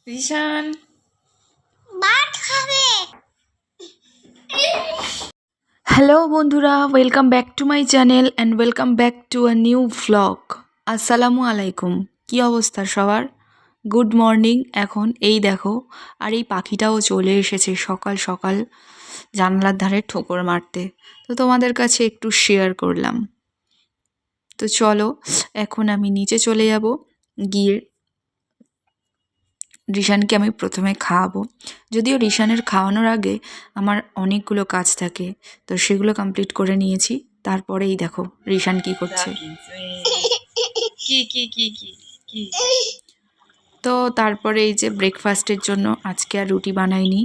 রিশান ভাত খাবে। হ্যালো বন্ধুরা, welcome back to my channel and welcome back to a new vlog. আসসালামু আলাইকুম। কি অবস্থা সবার? Good morning. এখন এই দেখো, আর এই পাখিটাও চলে এসেছে সকাল সকাল জানলার ধারে ঠোকর মারতে, তো তোমাদের কাছে একটু শেয়ার করলাম। তো চলো এখন আমি নিচে চলে যাব, গিয়ে রিশানকে আমি প্রথমে খাওয়াবো। যদিও রিশানের খাওয়ানোর আগে আমার অনেকগুলো কাজ থাকে, তো সেগুলো কমপ্লিট করে নিয়েছি। তারপরেই দেখো রিশান কি করছে। কি কি কি কি কি তো তারপরে এই যে ব্রেকফাস্টের জন্য আজকে আর রুটি বানাইনি,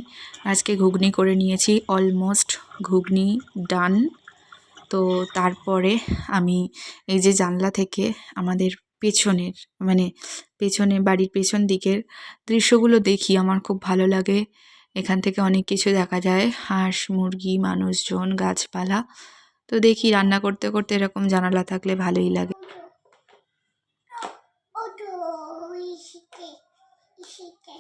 আজকে ঘুগনি করে নিয়েছি। অলমোস্ট ঘুগনি ডান। তো তারপরে আমি এই যে জানলা থেকে আমাদের পেছনের মানে পেছনে বাড়ির পেছন দিকের দৃশ্যগুলো দেখি, আমার খুব ভালো লাগে। এখান থেকে অনেক কিছু দেখা যায়, হাঁস মুরগি মানুষজন গাছপালা। তো দেখি রান্না করতে করতে এরকম জানালা থাকলে ভালোই লাগে। ওঠো ইশিকে ইশিকে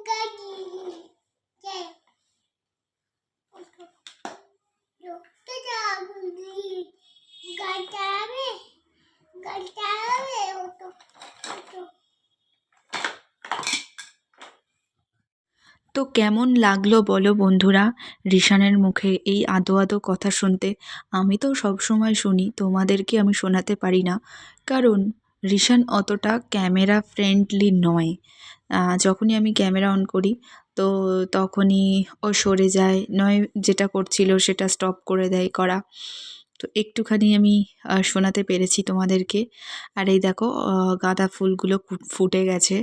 গাড়ি কে ওঠো লোকটা যাবি গাড়ি ওঠো ওঠো। তো কেমন লাগলো বলো বন্ধুরা রিশানের মুখে এই আদো আদো কথা শুনতে? আমি তো সবসময় শুনি, তোমাদেরকে আমি শোনাতে পারি না, কারণ রিশান অতটা ক্যামেরা ফ্রেন্ডলি নয়। যখনই আমি ক্যামেরা অন করি তো তখনই ও সরে যায়, নয় যেটা করছিল সেটা স্টপ করে দেয় করা। তো একটুখানি আমি শোনাতে পেরেছি তোমাদেরকে। আর এই দেখো গাঁদা ফুলগুলো ফুটে গেছে।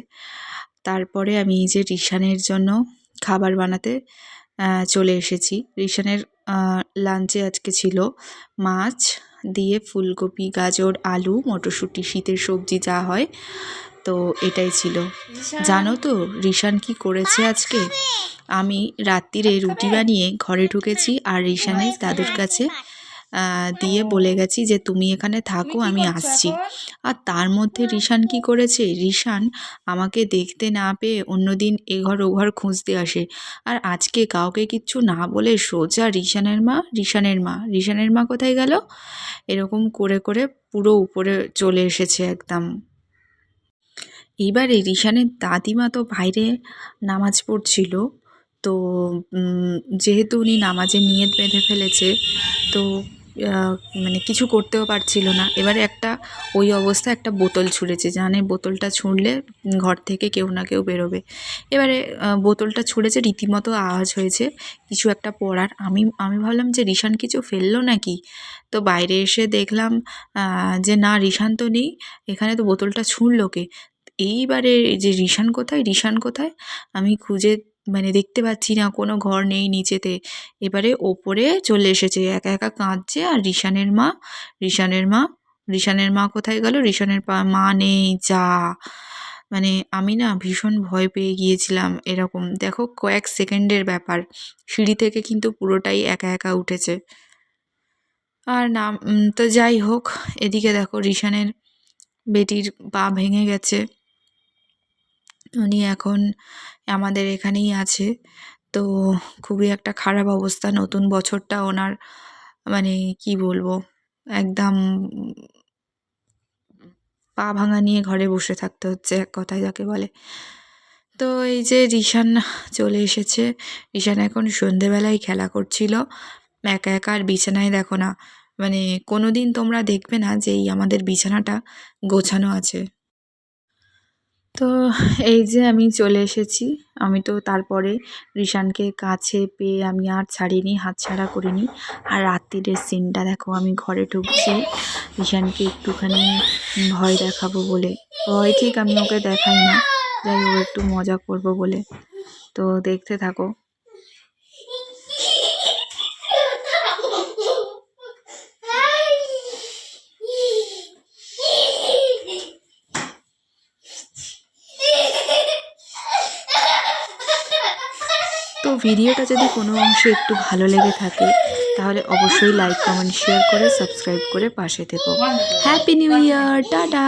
তারপরে আমি এই যে রিশানের জন্য খাবার বানাতে চলে এসেছি। রিশানের লাঞ্চে আজকে ছিল মাছ দিয়ে ফুলকপি গাজর আলু মটরশুঁটি, শীতের সবজি যা হয়, তো এটাই ছিল। জানো তো রিশান কি করেছে আজকে? আমি রাত্রিরে রুটি বানিয়ে ঘরে ঢুকেছি আর রিশানের দাদুর কাছে দিয়ে বলে গেছি যে তুমি এখানে থাকো, আমি আসছি। আর তার মধ্যে রিশান কি করেছে, রিশান আমাকে দেখতে না পেয়ে অন্যদিন এঘর ওঘর খুঁজতে আসে, আর আজকে কাউকে কিচ্ছু না বলে সোজা রিশানের মা কোথায় গেল এরকম করে করে পুরো উপরে চলে এসেছে একদম। এইবারে রিশানের দাদিমা তো বাইরে নামাজ পড়ছিল, তো যেহেতু উনি নামাজের নিয়ত বেঁধে ফেলেছে, তো মানে কিছু করতেও পারছিল না। এবারে ওই অবস্থায় একটা বোতল ছুঁড়েছে, জানে বোতলটা ছুঁড়লে ঘর থেকে কেউ না কেউ বেরোবে। এবারে বোতলটা ছুঁড়েছে, রীতিমতো আওয়াজ হয়েছে কিছু একটা পড়ার। আমি ভাবলাম যে রিশান কিছু ফেললো নাকি, তো বাইরে এসে দেখলাম যে না, রিশান তো নেই, এখানে তো বোতলটা ছুঁড়লো কে। এইবারে যে রিশান কোথায় আমি খুঁজে মানে দেখতে পাচ্ছি না, কোনো ঘর নেই নিচেতে। এবারে ওপরে চলে এসেছে, একা একা কাঁদছে। আর রিশানের মা কোথায় গেল? রিশানের মা নেই। যা, মানে আমি না ভীষণ ভয় পেয়ে গিয়েছিলাম। এরকম দেখো কয়েক সেকেন্ডের ব্যাপার, সিঁড়ি থেকে কিন্তু পুরোটাই একা একা উঠেছে। আর না তো যাই হোক, এদিকে দেখো রিশানের বেটির পা ভেঙে গেছে, উনি এখন আমাদের এখানেই আছে। তো খুবই একটা খারাপ অবস্থা। নতুন বছরটা ওনার মানে কি বলবো, একদম পা ভাঙা নিয়ে ঘরে বসে থাকতে হচ্ছে, এক কথায় যাকে বলে। তো এই যে রিশান চলে এসেছে, রিশান এখন সন্ধেবেলায় খেলা করছিল একা একা। আর বিছানায় দেখো না, মানে কোনো দিন তোমরা দেখবে না যে এই আমাদের বিছানাটা গোছানো আছে। তো এই যে আমি চলে এসেছি। আমি তো তারপরে রিশানকে কাছে পেয়ে আমি আর ছাড়িনি, হাতছাড়া করিনি। আর রাত্রিরের সিনটা দেখো, আমি ঘরে ঢুকছি রিশানকে একটুখানি ভয় দেখাবো বলে। ভয় ঠিক আমি ওকে দেখাই না, যাই হোক একটু মজা করব বলে। তো দেখতে থাকো। তো ভিডিওটা যদি কোনো অংশে একটু ভালো লেগে থাকে তাহলে অবশ্যই লাইক কমেন্ট শেয়ার করে সাবস্ক্রাইব করে পাশে থেকো। Happy new year, tata.